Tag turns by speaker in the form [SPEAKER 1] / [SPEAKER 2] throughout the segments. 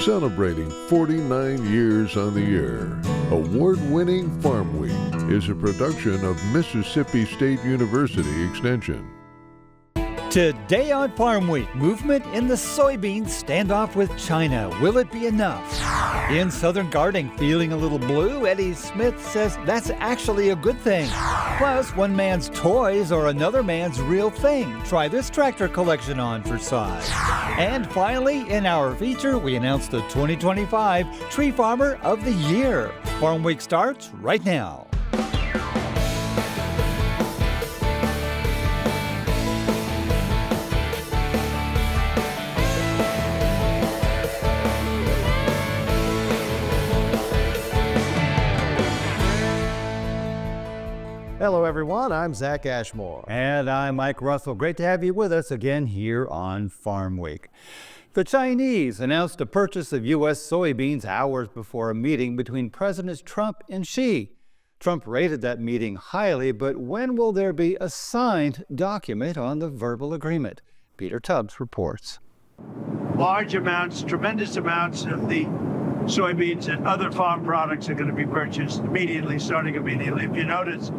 [SPEAKER 1] Celebrating 49 years on the air, award-winning Farm Week is a production of Mississippi State University Extension.
[SPEAKER 2] Today on Farm Week, movement in the soybean standoff with China. Will it be enough? In Southern Gardening, feeling a little blue, Eddie Smith says that's actually a good thing. Plus, one man's toys are another man's real thing. Try this tractor collection on for size. And finally, in our feature, we announced the 2025 Tree Farmer of the Year. Farm Week starts right now.
[SPEAKER 3] Hello everyone, I'm Zach Ashmore.
[SPEAKER 2] And I'm Mike Russell. Great to have you with us again here on Farm Week. The Chinese announced a purchase of U.S. soybeans hours before a meeting between Presidents Trump and Xi. Trump rated that meeting highly, but when will there be a signed document on the verbal agreement? Peter Tubbs reports.
[SPEAKER 4] Large amounts, tremendous amounts of the soybeans and other farm products are going to be purchased immediately, starting immediately. If you notice,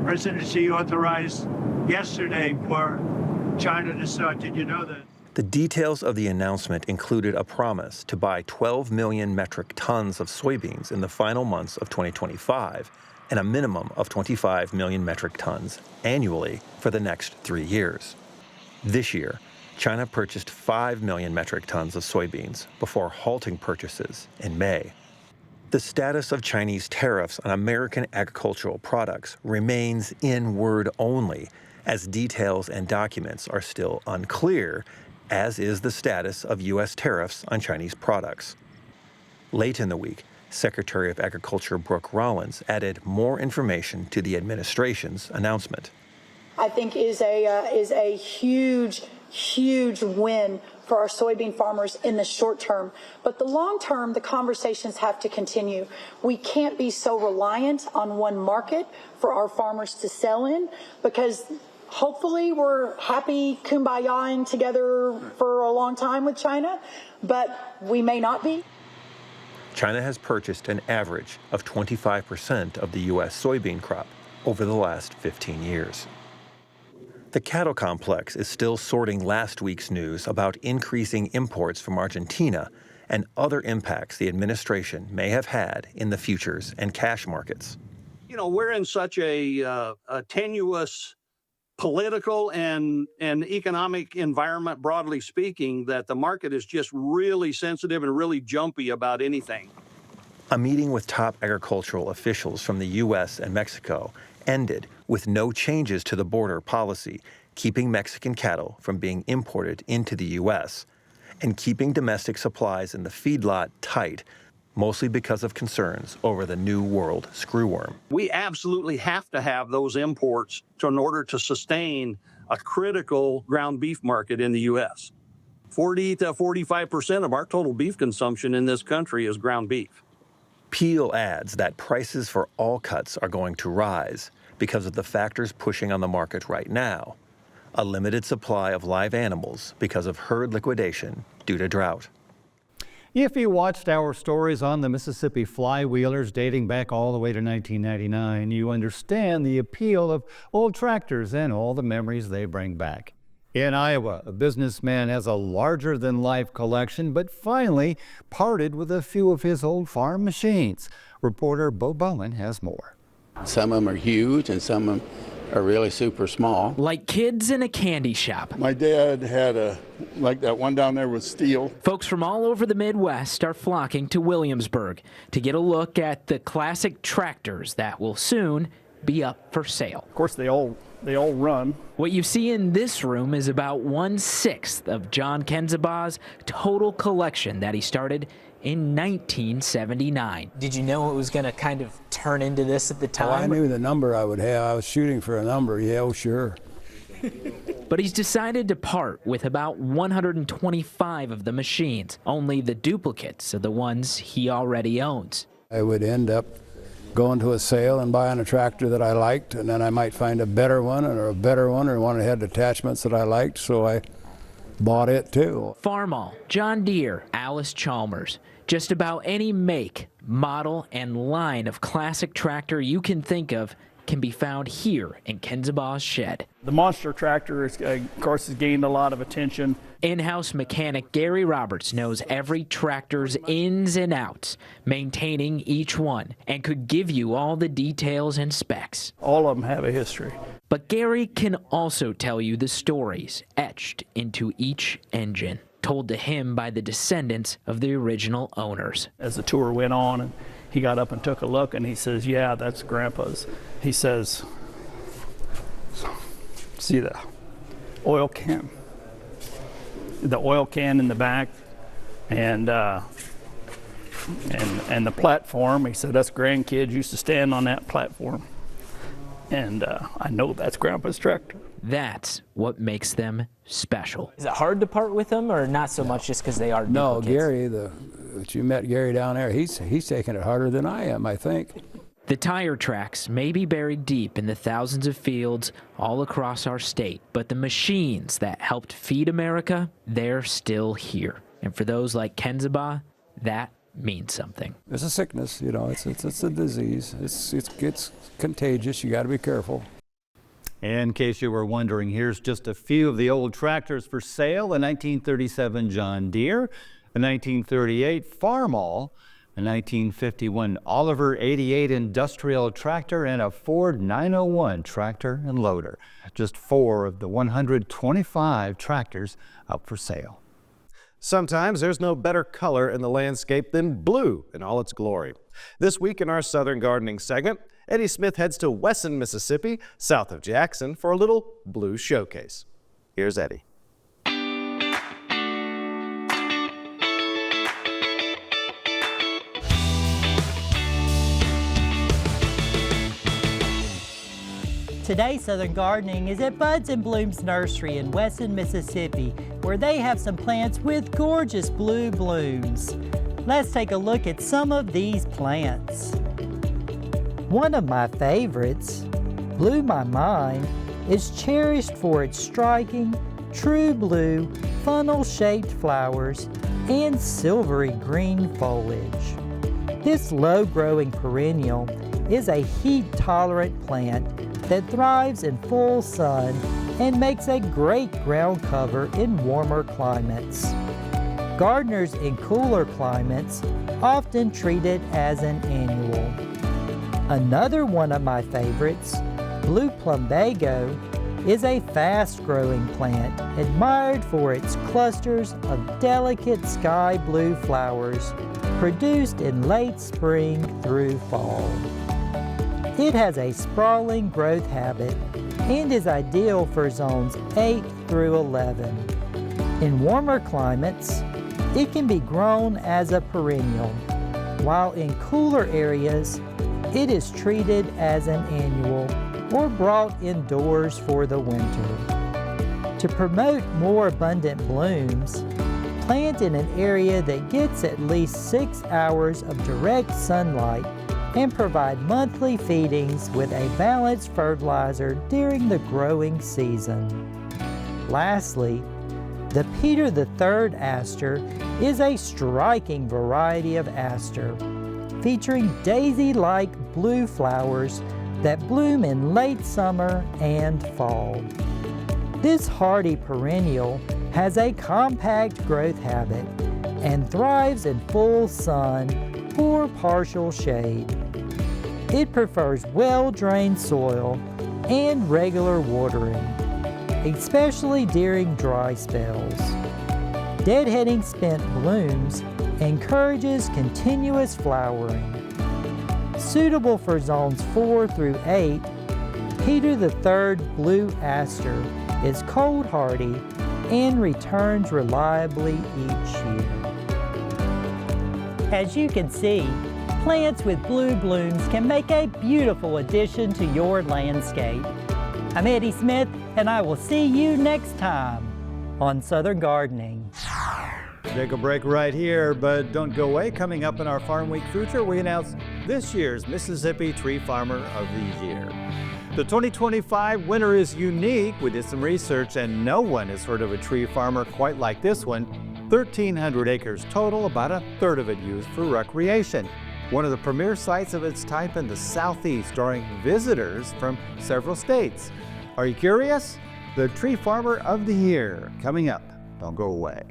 [SPEAKER 4] President Xi authorized yesterday for China to start. Did you know that?
[SPEAKER 5] The details of the announcement included a promise to buy 12 million metric tons of soybeans in the final months of 2025 and a minimum of 25 million metric tons annually for the next 3 years. This year, China purchased 5 million metric tons of soybeans before halting purchases in May. The status of Chinese tariffs on American agricultural products remains in word only, as details and documents are still unclear, as is the status of U.S. tariffs on Chinese products. Late in the week, Secretary of Agriculture Brooke Rollins added more information to the administration's announcement.
[SPEAKER 6] I think is a huge win for our soybean farmers in the short term. But the long term, the conversations have to continue. We can't be so reliant on one market for our farmers to sell in, because hopefully we're happy kumbayaing together for a long time with China, but we may not be.
[SPEAKER 5] China has purchased an average of 25% of the U.S. soybean crop over the last 15 years. The cattle complex is still sorting last week's news about increasing imports from Argentina and other impacts the administration may have had in the futures and cash markets.
[SPEAKER 7] You know, we're in such a tenuous political and economic environment, broadly speaking, that the market is just really sensitive and really jumpy about anything.
[SPEAKER 5] A meeting with top agricultural officials from the U.S. and Mexico ended with no changes to the border policy, keeping Mexican cattle from being imported into the U.S. and keeping domestic supplies in the feedlot tight, mostly because of concerns over the New World screwworm.
[SPEAKER 7] We absolutely have to have those imports in order to sustain a critical ground beef market in the U.S. 40 to 45% of our total beef consumption in this country is ground beef.
[SPEAKER 5] Peel adds that prices for all cuts are going to rise because of the factors pushing on the market right now. A limited supply of live animals because of herd liquidation due to drought.
[SPEAKER 2] If you watched our stories on the Mississippi flywheelers dating back all the way to 1999, you understand the appeal of old tractors and all the memories they bring back. In Iowa, a businessman has a larger-than-life collection, but finally parted with a few of his old farm machines. Reporter Bo Bowen has more.
[SPEAKER 8] Some of them are huge and some of them are really super small.
[SPEAKER 9] Like kids in a candy shop.
[SPEAKER 10] My dad had like that one down there with steel.
[SPEAKER 9] Folks from all over the Midwest are flocking to Williamsburg to get a look at the classic tractors that will soon be up for sale.
[SPEAKER 10] Of course, they all run.
[SPEAKER 9] What you see in this room is about 1/6 of John Kenzabah's total collection that he started in 1979.
[SPEAKER 11] Did you know it was going to kind of turn into this at the time?
[SPEAKER 12] Oh, I knew the number I would have. I was shooting for a number. Yeah, oh, sure.
[SPEAKER 9] But he's decided to part with about 125 of the machines, only the duplicates of the ones he already owns.
[SPEAKER 12] I would end up going to a sale and buying a tractor that I liked, and then I might find a better one or one that had attachments that I liked, so I bought it too.
[SPEAKER 9] Farmall, John Deere, Alice Chalmers. Just about any make, model, and line of classic tractor you can think of can be found here in Kenzabaw's shed.
[SPEAKER 13] The monster tractor, of course, has gained a lot of attention.
[SPEAKER 9] In-house mechanic Gary Roberts knows every tractor's ins and outs, maintaining each one, and could give you all the details and specs.
[SPEAKER 13] All of them have a history.
[SPEAKER 9] But Gary can also tell you the stories etched into each engine, told to him by the descendants of the original owners.
[SPEAKER 13] As the tour went on, and he got up and took a look, and he says, yeah, that's Grandpa's. He says, see the oil can? The oil can in the back, and the platform. He said, us grandkids used to stand on that platform. And I know that's Grandpa's tractor.
[SPEAKER 9] That's what makes them special.
[SPEAKER 11] Is it hard to part with them, or not so much just because they are duplicates?
[SPEAKER 12] No, Gary, you met Gary down there, he's taking it harder than I am, I think.
[SPEAKER 9] The tire tracks may be buried deep in the thousands of fields all across our state, but the machines that helped feed America, they're still here. And for those like Kenzabaw, that means something.
[SPEAKER 12] It's a sickness, you know, it's a disease. It's contagious, you got to be careful.
[SPEAKER 2] In case you were wondering, here's just a few of the old tractors for sale: a 1937 John Deere, a 1938 Farmall, a 1951 Oliver 88 industrial tractor, and a Ford 901 tractor and loader. Just 4 of the 125 tractors up for sale.
[SPEAKER 3] Sometimes there's no better color in the landscape than blue in all its glory. This week in our Southern Gardening segment, Eddie Smith heads to Wesson, Mississippi, south of Jackson, for a little blue showcase. Here's Eddie.
[SPEAKER 14] Today, Southern Gardening is at Buds and Blooms Nursery in Wesson, Mississippi, where they have some plants with gorgeous blue blooms. Let's take a look at some of these plants. One of my favorites, Blew My Mind, is cherished for its striking, true blue, funnel-shaped flowers and silvery green foliage. This low-growing perennial is a heat-tolerant plant that thrives in full sun and makes a great ground cover in warmer climates. Gardeners in cooler climates often treat it as an annual. Another one of my favorites, Blue Plumbago, is a fast-growing plant admired for its clusters of delicate sky blue flowers produced in late spring through fall. It has a sprawling growth habit and is ideal for zones 8 through 11. In warmer climates, it can be grown as a perennial, while in cooler areas, it is treated as an annual or brought indoors for the winter. To promote more abundant blooms, plant in an area that gets at least 6 hours of direct sunlight and provide monthly feedings with a balanced fertilizer during the growing season. Lastly, the Peter III aster is a striking variety of aster, featuring daisy-like blue flowers that bloom in late summer and fall. This hardy perennial has a compact growth habit and thrives in full sun or partial shade. It prefers well-drained soil and regular watering, especially during dry spells. Deadheading spent blooms encourages continuous flowering. Suitable for zones 4 through 8, Peter III Blue Aster is cold hardy and returns reliably each year. As you can see, plants with blue blooms can make a beautiful addition to your landscape. I'm Eddie Smith, and I will see you next time on Southern Gardening.
[SPEAKER 2] Take a break right here, but don't go away. Coming up in our Farm Week future, we announce this year's Mississippi Tree Farmer of the Year. The 2025 winter is unique. We did some research and no one has heard of a tree farmer quite like this one. 1,300 acres total, about a third of it used for recreation. One of the premier sites of its type in the Southeast, drawing visitors from several states. Are you curious? The Tree Farmer of the Year, coming up. Don't go away.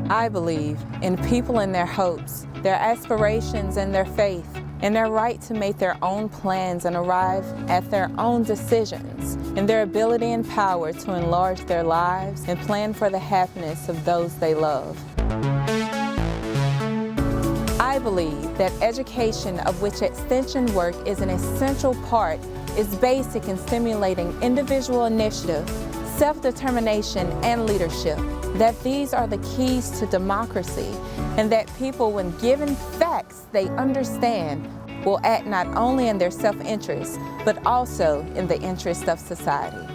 [SPEAKER 15] I believe in people and their hopes, their aspirations and their faith, and their right to make their own plans and arrive at their own decisions, and their ability and power to enlarge their lives and plan for the happiness of those they love. I believe that education, of which extension work is an essential part, is basic in stimulating individual initiative, self-determination, and leadership. That these are the keys to democracy, and that people, when given facts they understand, will act not only in their self-interest, but also in the interest of society.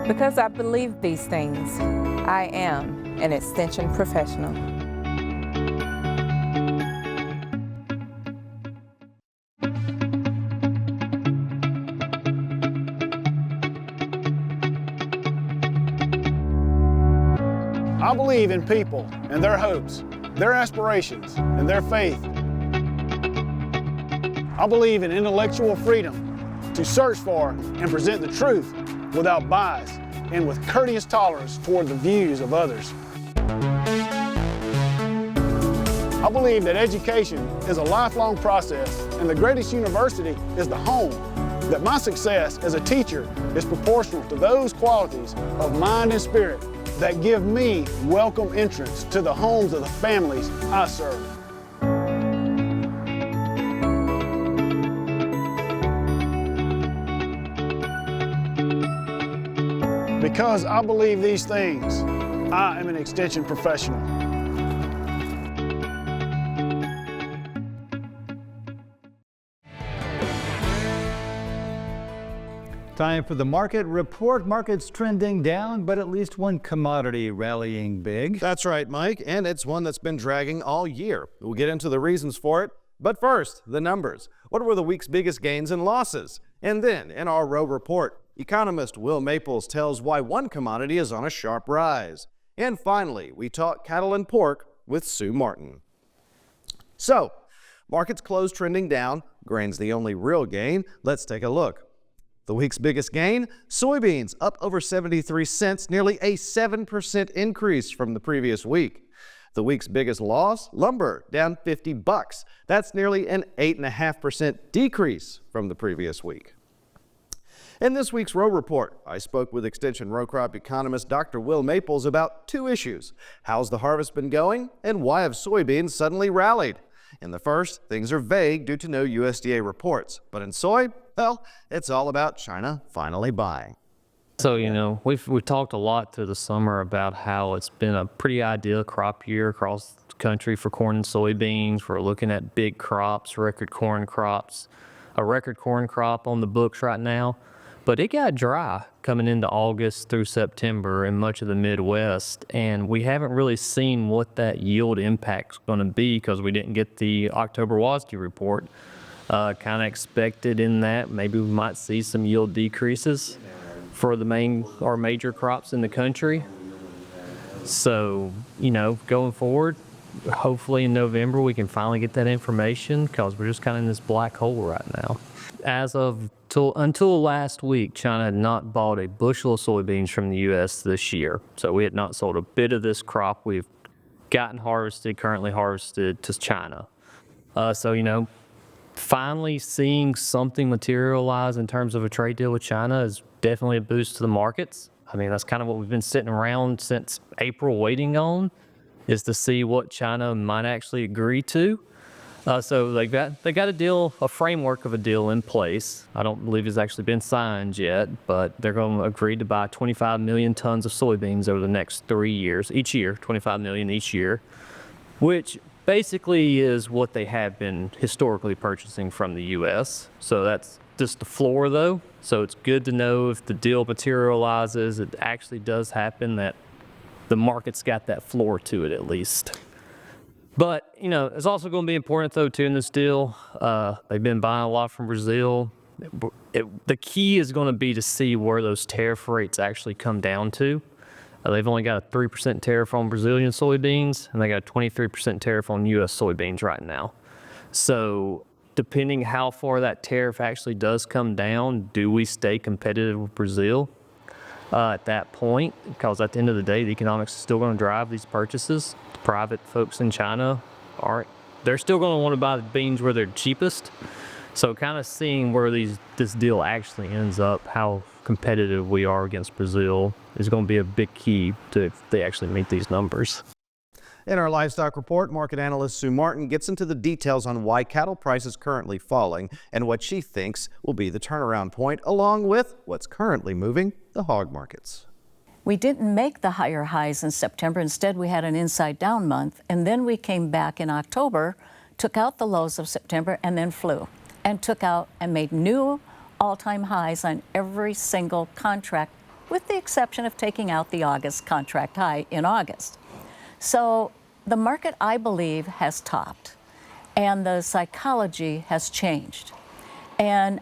[SPEAKER 15] Because I believe these things, I am an extension professional.
[SPEAKER 16] I believe in people and their hopes, their aspirations, and their faith. I believe in intellectual freedom to search for and present the truth without bias and with courteous tolerance toward the views of others. I believe that education is a lifelong process and the greatest university is the home. That my success as a teacher is proportional to those qualities of mind and spirit that give me welcome entrance to the homes of the families I serve. Because I believe these things, I am an extension professional.
[SPEAKER 2] Time for the market report. Markets trending down, but at least one commodity rallying big.
[SPEAKER 3] That's right, Mike, and it's one that's been dragging all year. We'll get into the reasons for it, but first, the numbers. What were the week's biggest gains and losses? And then, in our row report, economist Will Maples tells why one commodity is on a sharp rise. And finally, we talk cattle and pork with Sue Martin. So, markets closed trending down. Grain's the only real gain. Let's take a look. The week's biggest gain, soybeans up over 73 cents, nearly a 7% increase from the previous week. The week's biggest loss, lumber down 50 bucks. That's nearly an 8.5% decrease from the previous week. In this week's row report, I spoke with extension row crop economist Dr. Will Maples about two issues. How's the harvest been going and why have soybeans suddenly rallied? In the first, things are vague due to no USDA reports. But in soy, well, it's all about China finally buying.
[SPEAKER 17] So, we've talked a lot through the summer about how it's been a pretty ideal crop year across the country for corn and soybeans. We're looking at big crops, record corn crops, a record corn crop on the books right now. But it got dry coming into August through September in much of the Midwest, and we haven't really seen what that yield impact's going to be because we didn't get the October WASDE report. Kind of expected in that maybe we might see some yield decreases for the main or major crops in the country. So, going forward, hopefully in November we can finally get that information because we're just kind of in this black hole right now. As of until last week, China had not bought a bushel of soybeans from the U.S. this year. So we had not sold a bit of this crop we've gotten currently harvested to China. So, finally seeing something materialize in terms of a trade deal with China is definitely a boost to the markets. I mean, that's kind of what we've been sitting around since April waiting on, is to see what China might actually agree to. So they got a framework of a deal in place. I don't believe it's actually been signed yet, but they're going to agree to buy 25 million tons of soybeans over the next 3 years, each year, 25 million each year, which basically is what they have been historically purchasing from the U.S. So that's just the floor though. So it's good to know if the deal materializes, it actually does happen, that the market's got that floor to it at least. But, you know, it's also going to be important though too in this deal. They've been buying a lot from Brazil. The key is going to be to see where those tariff rates actually come down to. They've only got a 3% tariff on Brazilian soybeans, and they got a 23% tariff on U.S. soybeans right now. So depending how far that tariff actually does come down, do we stay competitive with Brazil at that point? Because at the end of the day, the economics is still going to drive these purchases. The private folks in China they're still going to want to buy the beans where they're cheapest. So kind of seeing where this deal actually ends up, how competitive we are against Brazil, is going to be a big key to if they actually meet these numbers.
[SPEAKER 3] In our livestock report, market analyst Sue Martin gets into the details on why cattle prices currently falling and what she thinks will be the turnaround point, along with what's currently moving the hog markets.
[SPEAKER 18] We didn't make the higher highs in September. Instead, we had an inside down month, and then we came back in October, took out the lows of September, and then flew and took out and made new all-time highs on every single contract, with the exception of taking out the August contract high in August. So the market, I believe, has topped, and the psychology has changed. And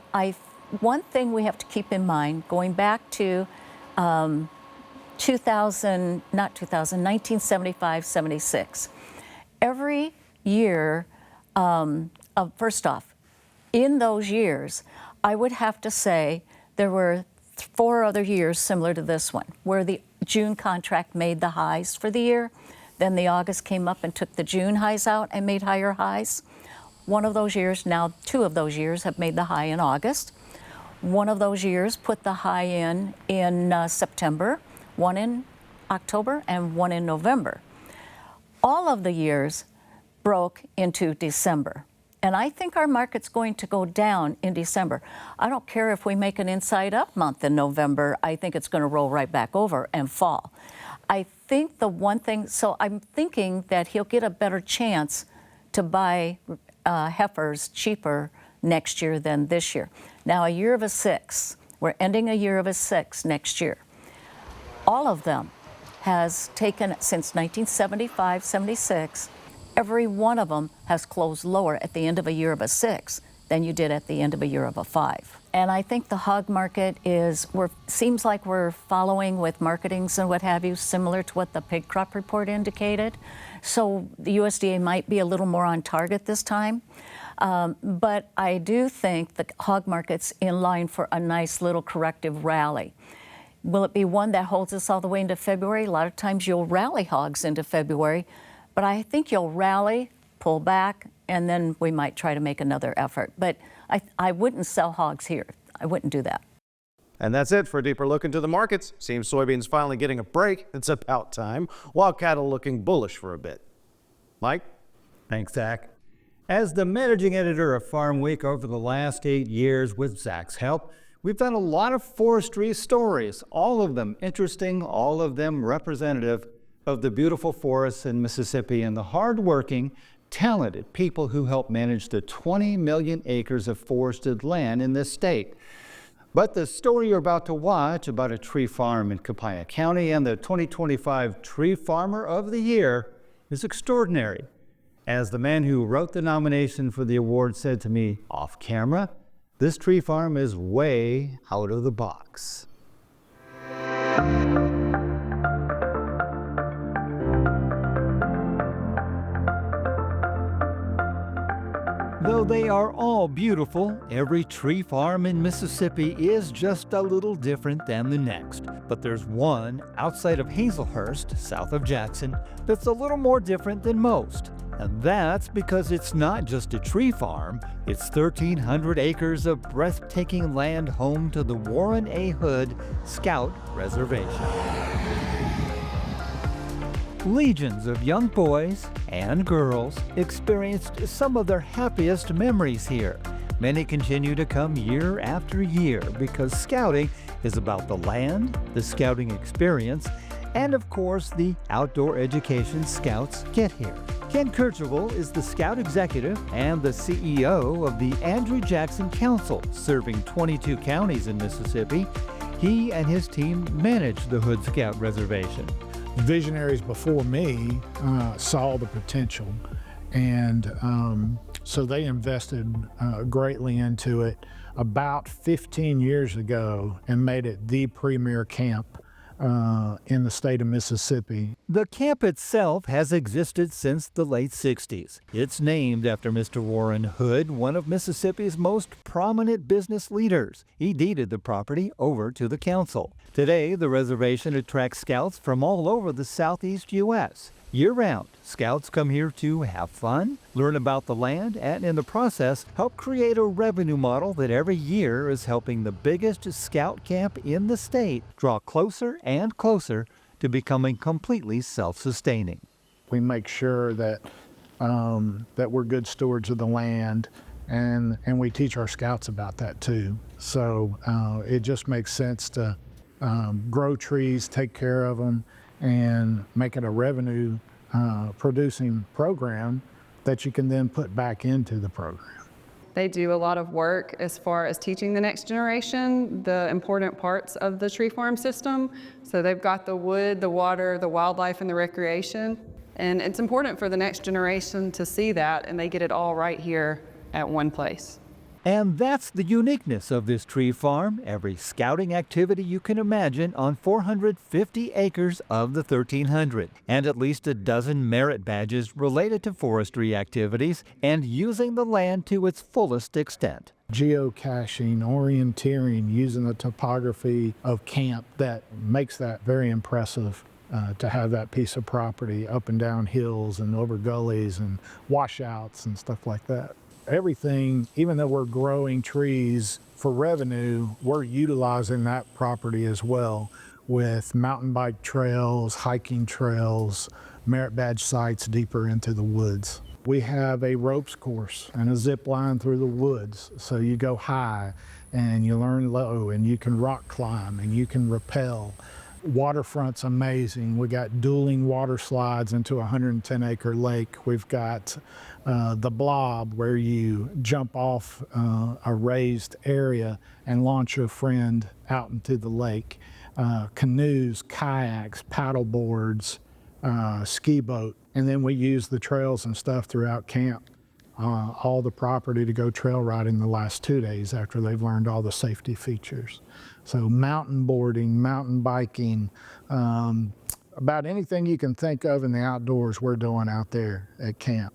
[SPEAKER 18] one thing we have to keep in mind, going back to 1975-76, every year, first off, in those years, I would have to say there were 4 other years similar to this one, where the June contract made the highs for the year. Then the August came up and took the June highs out and made higher highs. One of those years, now 2 of those years have made the high in August. One of those years put the high in September, one in October, and one in November. All of the years broke into December. And I think our market's going to go down in December. I don't care if we make an inside up month in November. I think it's going to roll right back over and fall. I think the one thing, so I'm thinking that he'll get a better chance to buy heifers cheaper next year than this year. Now, a year of a 6, we're ending a year of a 6 next year. All of them has taken, since 1975-76, every one of them has closed lower at the end of a year of a 6 than you did at the end of a year of a 5. And I think the hog market seems like we're following with marketings and what have you, similar to what the pig crop report indicated. So the USDA might be a little more on target this time. But I do think the hog market's in line for a nice little corrective rally. Will it be one that holds us all the way into February? A lot of times you'll rally hogs into February. But I think you'll rally, pull back, and then we might try to make another effort. But I wouldn't sell hogs here. I wouldn't do that.
[SPEAKER 3] And that's it for a deeper look into the markets. Seems soybeans finally getting a break. It's about time. While cattle looking bullish for a bit. Mike?
[SPEAKER 2] Thanks, Zach. As the managing editor of Farm Week over the last 8 years with Zach's help, we've done a lot of forestry stories, all of them interesting, all of them representative of the beautiful forests in Mississippi and the hardworking, talented people who help manage the 20 million acres of forested land in this state. But the story you're about to watch about a tree farm in Copiah County and the 2025 Tree Farmer of the Year is extraordinary. As the man who wrote the nomination for the award said to me off camera, this tree farm is way out of the box. Though they are all beautiful, every tree farm in Mississippi is just a little different than the next. But there's one outside of Hazelhurst, south of Jackson, that's a little more different than most. And that's because it's not just a tree farm, it's 1,300 acres of breathtaking land home to the Warren A. Hood Scout Reservation. Legions of young boys and girls experienced some of their happiest memories here. Many continue to come year after year because scouting is about the land, the scouting experience, and of course the outdoor education scouts get here. Ken Kercheval is the Scout Executive and the CEO of the Andrew Jackson Council, serving 22 counties in Mississippi. He and his team manage the Hood Scout Reservation.
[SPEAKER 19] Visionaries before me saw the potential, and so they invested greatly into it about 15 years ago and made it the premier camp in the state of Mississippi.
[SPEAKER 2] The camp itself has existed since the late 60s. It's named after Mr. Warren Hood, one of Mississippi's most prominent business leaders. He deeded the property over to the council. Today, the reservation attracts scouts from all over the southeast U.S. Year-round, scouts come here to have fun, learn about the land, and in the process, help create a revenue model that every year is helping the biggest scout camp in the state draw closer and closer to becoming completely self-sustaining.
[SPEAKER 19] We make sure that that we're good stewards of the land, and we teach our scouts about that too. So it just makes sense to grow trees, take care of them, and make it a revenue producing program that you can then put back into the program.
[SPEAKER 20] They do a lot of work as far as teaching the next generation the important parts of the tree farm system. So they've got the wood, the water, the wildlife, and the recreation. And it's important for the next generation to see that, and they get it all right here at one place.
[SPEAKER 2] And that's the uniqueness of this tree farm. Every scouting activity you can imagine on 450 acres of the 1,300, and at least a dozen merit badges related to forestry activities and using the land to its fullest extent.
[SPEAKER 19] Geocaching, orienteering, using the topography of camp that makes that very impressive. To have that piece of property up and down hills and over gullies and washouts and stuff like that. Everything, even though we're growing trees for revenue, we're utilizing that property as well with mountain bike trails, hiking trails, merit badge sites deeper into the woods. We have a ropes course and a zip line through the woods. So you go high and you learn low, and you can rock climb and you can rappel. Waterfront's amazing. We got dueling water slides into a 110-acre lake. We've got the blob, where you jump off a raised area and launch a friend out into the lake. Canoes, kayaks, paddle boards, ski boat. And then we use the trails and stuff throughout camp. All the property to go trail riding the last 2 days after they've learned all the safety features. So mountain boarding, mountain biking, about anything you can think of in the outdoors we're doing out there at camp.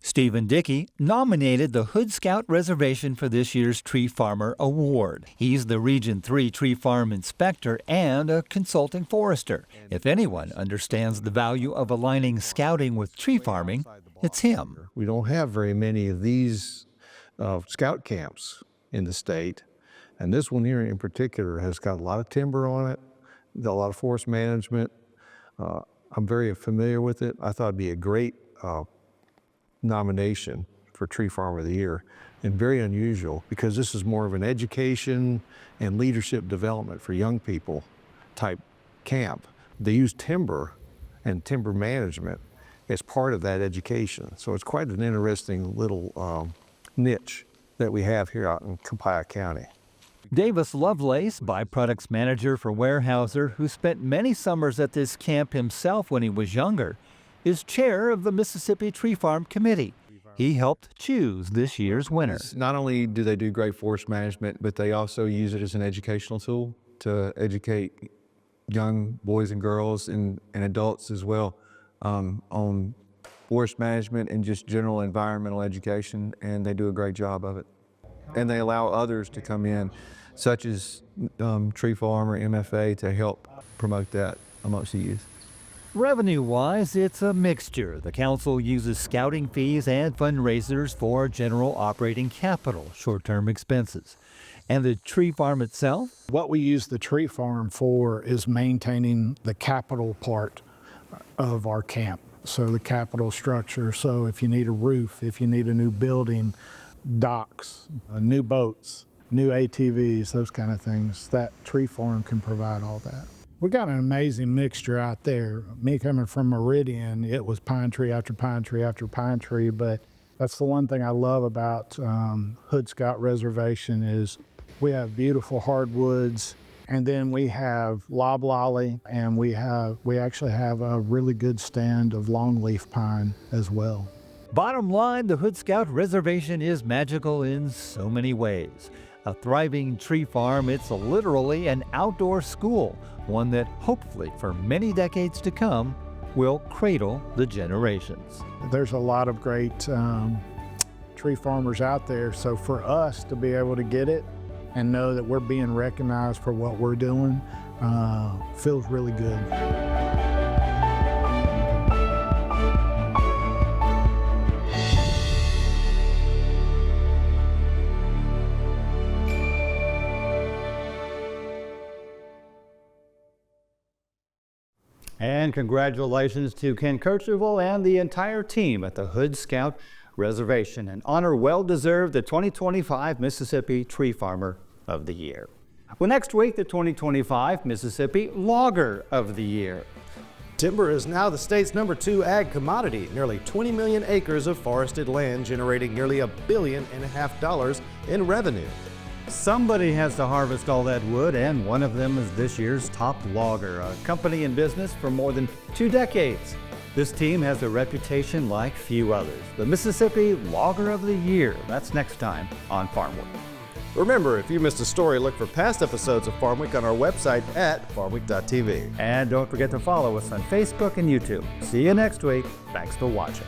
[SPEAKER 2] Stephen Dickey nominated the Hood Scout Reservation for this year's Tree Farmer Award. He's the Region 3 Tree Farm Inspector and a consulting forester. If anyone understands the value of aligning scouting with tree farming, it's him.
[SPEAKER 21] We don't have very many of these scout camps in the state. And this one here in particular has got a lot of timber on it, a lot of forest management. I'm very familiar with it. I thought it'd be a great nomination for Tree Farm of the Year, and very unusual because this is more of an education and leadership development for young people type camp. They use timber and timber management as part of that education. So it's quite an interesting little niche that we have here out in Copiah County.
[SPEAKER 2] Davis Lovelace, byproducts manager for Weyerhaeuser, who spent many summers at this camp himself when he was younger, is chair of the Mississippi Tree Farm Committee. He helped choose this year's winner.
[SPEAKER 21] Not only do they do great forest management, but they also use it as an educational tool to educate young boys and girls and adults as well on forest management and just general environmental education, and they do a great job of it. And they allow others to come in, such as Tree Farm or MFA, to help promote that amongst the youth.
[SPEAKER 2] Revenue-wise, it's a mixture. The council uses scouting fees and fundraisers for general operating capital, short-term expenses. And the tree farm itself?
[SPEAKER 19] What we use the tree farm for is maintaining the capital part of our camp. So the capital structure, so if you need a roof, if you need a new building, docks, new boats, new ATVs, those kind of things, that tree farm can provide all that. We got an amazing mixture out there. Me coming from Meridian, it was pine tree after pine tree after pine tree, but that's the one thing I love about Hood Scout Reservation is we have beautiful hardwoods, and then we have loblolly, and we actually have a really good stand of longleaf pine as well.
[SPEAKER 2] Bottom line, the Hood Scout Reservation is magical in so many ways. A thriving tree farm, it's literally an outdoor school, one that hopefully for many decades to come will cradle the generations.
[SPEAKER 19] There's a lot of great tree farmers out there, so for us to be able to get it and know that we're being recognized for what we're doing feels really good.
[SPEAKER 2] And congratulations to Ken Kercheval and the entire team at the Hood Scout Reservation, and honor well-deserved the 2025 Mississippi Tree Farmer of the Year. Well, next week, the 2025 Mississippi Logger of the Year.
[SPEAKER 3] Timber is now the state's #2 ag commodity, nearly 20 million acres of forested land generating nearly $1.5 billion in revenue.
[SPEAKER 2] Somebody has to harvest all that wood, and one of them is this year's top logger, a company in business for more than 2 decades. This team has a reputation like few others. The Mississippi Logger of the Year. That's next time on Farm Week.
[SPEAKER 3] Remember, if you missed a story, look for past episodes of Farm Week on our website at farmweek.tv.
[SPEAKER 2] And don't forget to follow us on Facebook and YouTube. See you next week. Thanks for watching.